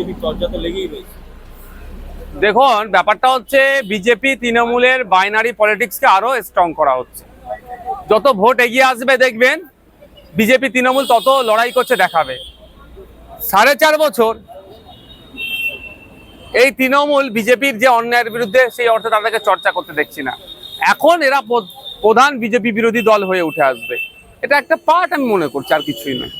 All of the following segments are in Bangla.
বিজেপির চর্চা তো লেগেই রয়েছে। দেখুন, ব্যাপারটা হচ্ছে বিজেপি তৃণমূলের বাইনারি পলিটিক্সকে আরো স্ট্রং করা হচ্ছে। যত ভোট এগিয়ে আসবে দেখবেন বিজেপি তৃণমূল তত লড়াই করছে দেখাবে। 4.5 বছর এই তৃণমূল বিজেপির যে অন্যায়ের বিরুদ্ধে সেই অর্থে তাদেরকে চর্চা করতে দেখছি না। এখন এরা প্রধান বিজেপি বিরোধী দল হয়ে উঠে আসবে, এটা একটা পার্ট আমি মনে করছি, আর কিছুই নয়।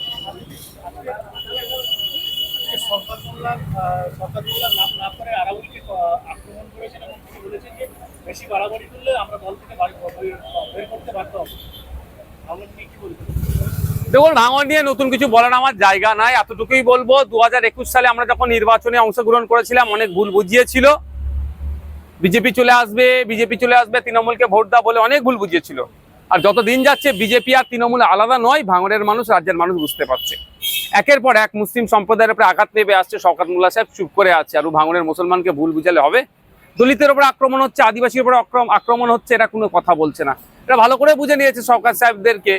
দেখুন, ভাঙন নিয়ে নতুন কিছু বলার আমার জায়গা নাই, এতটুকুই বলবো 2021 সালে আমরা যখন নির্বাচনে অংশগ্রহণ করেছিলাম অনেক ভুল বুঝিয়েছিল। বিজেপি চলে আসবে তৃণমূলকে ভোট দাও বলে অনেক ভুল বুঝিয়েছিল। আর যত দিন যাচ্ছে বিজেপি আর তৃণমূল আলাদা নয়, ভাঙড়ের মানুষ রাজ্যের মানুষ বুঝতে পারছে। একের পর এক মুসলিম সম্প্রদায়ের উপরে আঘাত নেমে আসছে, শওকত মোল্লা সাহেব চুপ করে আছে। আর ভাঙড়ের মুসলমানকে ভুল বুঝালে হবে? দলিতের উপরে আক্রমণ হচ্ছে, আদিবাসীর উপরে আক্রমণ হচ্ছে, এটা কোনো কথা বলছে না। এটা ভালো করে বুঝে নিয়েছে শওকত সাহেবদেরকে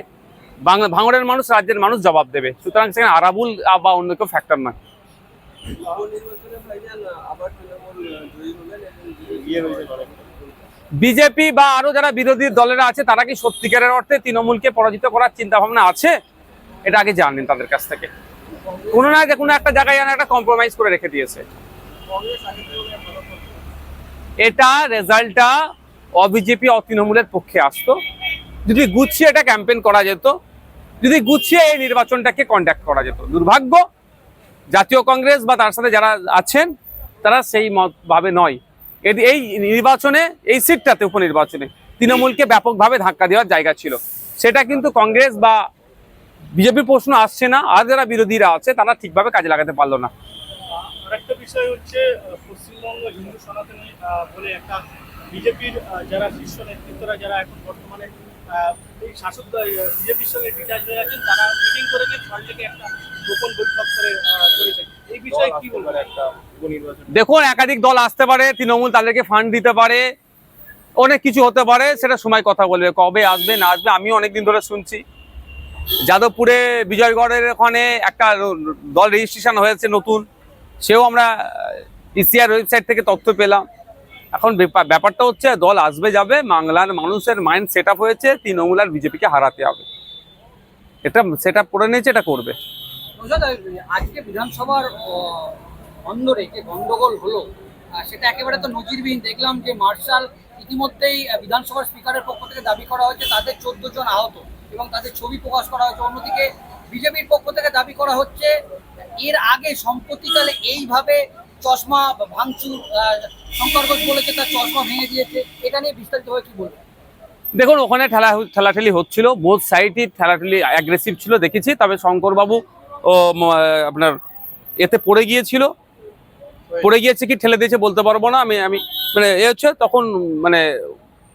ভাঙড়ের মানুষ রাজ্যের মানুষ জবাব দেবে। সুতরাং সেখানে আরাবুল বা অন্য কেউ ফ্যাক্টর নয়। বিজেপি বা আরো যারা বিরোধী দলেরা আছে তারা কি সত্যিকারের অর্থে তৃণমূলকে পরাজিত করার চিন্তা ভাবনা আছে? এটা আগে জানেন তাদের কাছ থেকে। কোনো না যে কোনো একটা জায়গায় একটা কম্প্রোমাইজ করে রেখে দিয়েছে। এটা রেজাল্টটা অবিজেপি তৃণমূলের পক্ষে আসতো যদি গুছিয়ে এটা ক্যাম্পেইন করা যেত, যদি গুছিয়ে এই নির্বাচনটাকে কন্ডাক্ট করা যেত। দুর্ভাগ্য জাতীয় কংগ্রেস বা তার সাথে যারা আছেন তারা সেই ভাবে নয়। এই নির্বাচনে, এই সিটটাতে উপনির্বাচনে তৃণমূলকে ব্যাপকভাবে ধাক্কা দেওয়ার জায়গা ছিল, সেটা কিন্তু কংগ্রেস বা বিজেপির প্রশ্ন আসছে না। আর যারা বিরোধীরা আছে তারা ঠিকভাবে কাজে লাগাতে পারলো না। আরেকটা বিষয় হচ্ছে পশ্চিমবঙ্গ হিন্দু সনাতনী বলে একটা বিজেপির যারা শীর্ষ নেতৃত্বরা যারা এখন বর্তমানে এই শাসক বিজেপির সঙ্গে ডিটাচ হয়ে আছেন, তারা মিটিং করেছেন, সরকারকে একটা গোপন বৈঠক করেছেন। এই বিষয়ে কি বলবেন? একটা উপনির্বাচন, দেখুন, একাধিক দল আসতে পারে, তৃণমূল তাদেরকে ফান্ড দিতে পারে, অনেক কিছু হতে পারে, সেটা সময় কথা বলবে। কবে আসবে না আসবে আমি অনেকদিন ধরে শুনছি। যাদবপুরে বিজয়গড়ের ওখানে একটা দল রেজিস্ট্রেশন হয়েছে নতুন, সেও আমরা ইসিআর ওয়েবসাইট থেকে তথ্য পেলাম। এখন ব্যাপারটা হচ্ছে দল আসবে যাবে, বাংলার মানুষের মাইন্ড সেট আপ হয়েছে তৃণমূল আর বিজেপিকে হারাতে হবে, এটা সেট আপ করে নিয়েছে, এটা করবে। আজকে বিধানসভার অন্দরে যে গন্ডগোল হলো সেটা একেবারে তো নজিরবিহীন। দেখলাম যে মার্শাল ইতিমধ্যেই বিধানসভার স্পিকারের পক্ষ থেকে দাবি করা হয়েছে তাদের 14 জন আহত এবং তাদের ছবি প্রকাশ করা হয়েছে। অন্যদিকে বিজেপির পক্ষ থেকে দাবি করা হচ্ছে এর আগে সম্প্রতিকালে এইভাবে চশমা ভাঙচুর, শঙ্কর ঘোষ বলেছে তার চশমা ভেঙে দিয়েছে। এটা নিয়ে বিস্তারিতভাবে কি বলবেন? দেখুন, ওখানে ঠেলাঠেলি হচ্ছিল, বোথ সাইডই ঠেলাঠেলি অ্যাগ্রেসিভ ছিল দেখেছি। তবে শঙ্করবাবু আপনার এতে পড়ে গিয়েছে কি ঠেলে দিয়েছে বলতে পারবো না। আমি মানে হচ্ছে তখন মানে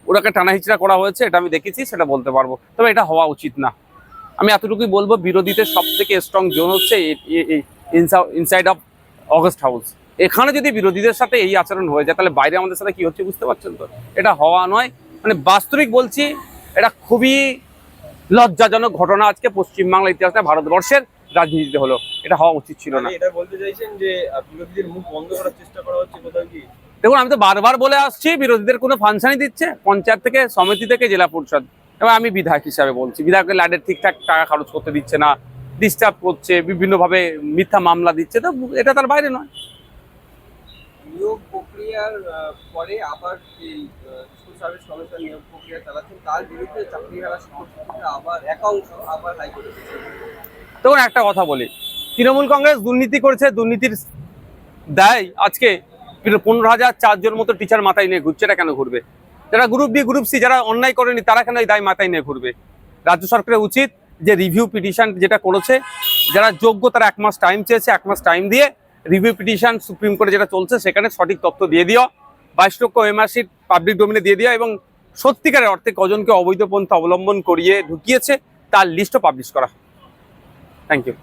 ওটাকে টানা হিচড়া করা হয়েছে, এটা আমি দেখেছি, সেটা বলতে পারবো। তবে এটা হওয়া উচিত না। আমি এতটুকুই বলবো, বিরোধীদের সব থেকে স্ট্রং জোন হচ্ছে ইনসাইড অফ অগস্ট হাউস। এখানে যদি বিরোধীদের সাথে এই আচরণ হয়ে যায় তাহলে বাইরে আমাদের সাথে কি হচ্ছে বুঝতে পারছেন তো? এটা হওয়া নয়, মানে বাস্তবিক বলছি, এটা খুবই লজ্জাজনক ঘটনা আজকে পশ্চিমবাংলার ইতিহাসে, ভারতবর্ষের রাজনীতিতে হলো। এটা হওয়া উচিত ছিল না। এটা বলতে চাইছেন যে বিরোধীদের মুখ বন্ধ করার চেষ্টা করা হচ্ছে কোথাও কি? দেখুন, আমি তো বারবার বলে আসছি বিরোধীদের কোনো ফাংশনই দিচ্ছে, পঞ্চায়েত থেকে, সমিতি থেকে, জেলা পরিষদ। এবার আমি বিধায়ক হিসাবে বলছি, বিধায়কের লাইনের ঠিকঠাক টাকা খরচ করতে দিচ্ছে না, ডিস্টার্ব করছে, বিভিন্নভাবে মিথ্যা মামলা দিচ্ছে, তো এটা তার বাইরে নয়। নিয়োগ প্রক্রিয়ার পরে আবার এই স্কুল সার্ভিস কমিশন নিয়োগ প্রক্রিয়া চালাচ্ছেন, তার বিরুদ্ধে চাকরিহারা সংগঠনটা আবার একাংশ আবার হাইকোর্টে। দেখুন, একটা কথা বলি, তৃণমূল কংগ্রেস দুর্নীতি করেছে, দুর্নীতির দায় আজকে 15,004 জন মতো টিচার মাথায় নিয়ে ঘুরছে। এটা কেন ঘুরবে? যারা গ্রুপ বি গ্রুপ সি যারা অন্যায় করেনি তারা কেন এই দায় মাথায় নিয়ে ঘুরবে? রাজ্য সরকারের উচিত যে রিভিউ পিটিশন যেটা করেছে, যারা যোগ্য তারা 1 মাস টাইম চেয়েছে, 1 মাস টাইম দিয়ে রিভিউ পিটিশন সুপ্রিম কোর্টে যেটা চলছে সেখানে সঠিক তথ্য দিয়ে দিও, 22 লক্ষ এমআরসি পাবলিক ডোমেনে দিয়ে দিও, এবং সত্যিকারের অর্থে কজনকে অবৈধ পন্থা অবলম্বন করিয়ে ঢুকিয়েছে তার লিস্টও পাবলিশ করা। Thank you.